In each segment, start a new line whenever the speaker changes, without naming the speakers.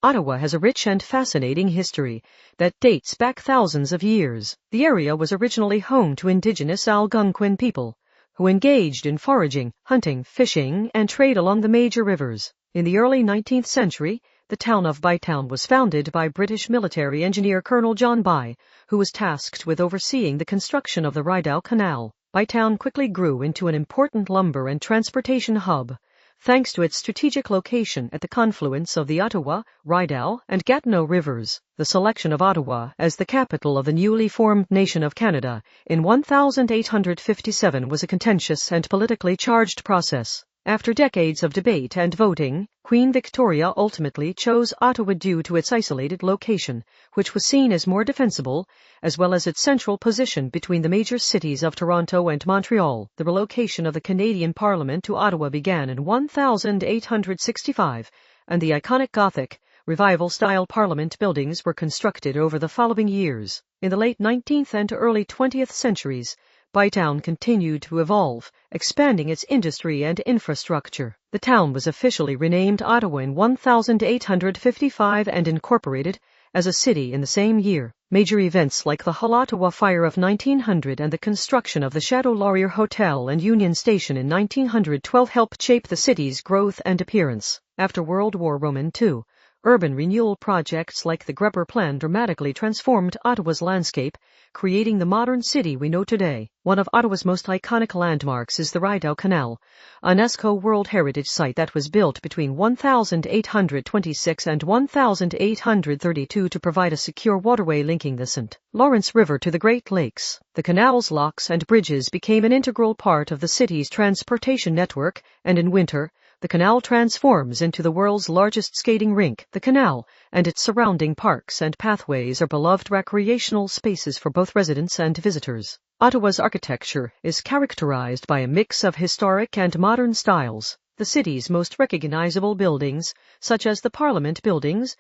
Ottawa has a rich and fascinating history that dates back thousands of years. The area was originally home to indigenous Algonquin people, who engaged in foraging, hunting, fishing, and trade along the major rivers. In the early 19th century, the town of Bytown was founded by British military engineer Colonel John By, who was tasked with overseeing the construction of the Rideau Canal. Bytown quickly grew into an important lumber and transportation hub, thanks to its strategic location at the confluence of the Ottawa, Rideau, and Gatineau rivers. The selection of Ottawa as the capital of the newly formed nation of Canada in 1857 was a contentious and politically charged process. After decades of debate and voting, Queen Victoria ultimately chose Ottawa due to its isolated location, which was seen as more defensible, as well as its central position between the major cities of Toronto and Montreal. The relocation of the Canadian Parliament to Ottawa began in 1865, and the iconic Gothic, Revival-style Parliament buildings were constructed over the following years. In the late 19th and early 20th centuries, Bytown continued to evolve, expanding its industry and infrastructure. The town was officially renamed Ottawa in 1855 and incorporated as a city in the same year. Major events like the Hull Ottawa Fire of 1900 and the construction of the Chateau Laurier Hotel and Union Station in 1912 helped shape the city's growth and appearance. After World War II, urban renewal projects like the Grubber Plan dramatically transformed Ottawa's landscape, creating the modern city we know today. One of Ottawa's most iconic landmarks is the Rideau Canal, a UNESCO World Heritage Site that was built between 1826 and 1832 to provide a secure waterway linking the St. Lawrence River to the Great Lakes. The canal's locks and bridges became an integral part of the city's transportation network, and in winter, the canal transforms into the world's largest skating rink. The canal and its surrounding parks and pathways are beloved recreational spaces for both residents and visitors. Ottawa's architecture is characterized by a mix of historic and modern styles. The city's most recognizable buildings, such as the Parliament Buildings,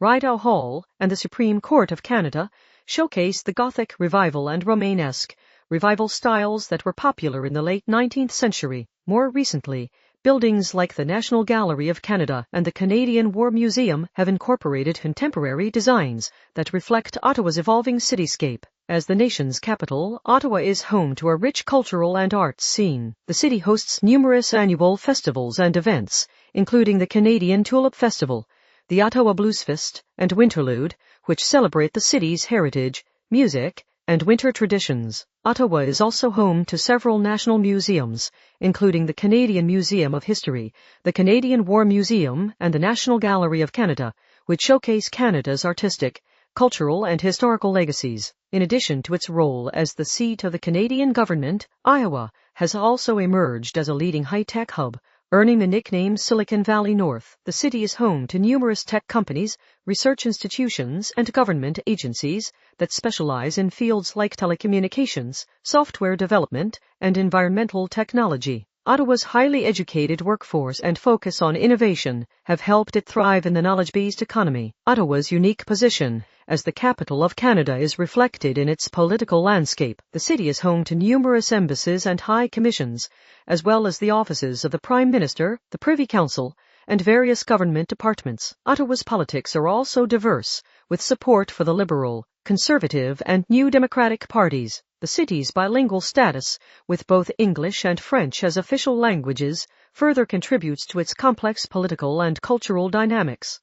Rideau Hall, and the Supreme Court of Canada, showcase the Gothic, Revival, and Romanesque Revival styles that were popular in the late 19th century. More recently, buildings like the National Gallery of Canada and the Canadian War Museum have incorporated contemporary designs that reflect Ottawa's evolving cityscape. As the nation's capital, Ottawa is home to a rich cultural and arts scene. The city hosts numerous annual festivals and events, including the Canadian Tulip Festival, the Ottawa Bluesfest, and Winterlude, which celebrate the city's heritage, music, and winter traditions. Ottawa is also home to several national museums, including the Canadian Museum of History, the Canadian War Museum, and the National Gallery of Canada, which showcase Canada's artistic, cultural, and historical legacies. In addition to its role as the seat of the Canadian government, Iowa has also emerged as a leading high-tech hub, earning the nickname Silicon Valley North. The city is home to numerous tech companies, research institutions, and government agencies that specialize in fields like telecommunications, software development, and environmental technology. Ottawa's highly educated workforce and focus on innovation have helped it thrive in the knowledge-based economy. Ottawa's unique position as the capital of Canada is reflected in its political landscape. The city is home to numerous embassies and high commissions, as well as the offices of the Prime Minister, the Privy Council, and various government departments. Ottawa's politics are also diverse, with support for the Liberal, Conservative, and New Democratic parties. The city's bilingual status, with both English and French as official languages, further contributes to its complex political and cultural dynamics.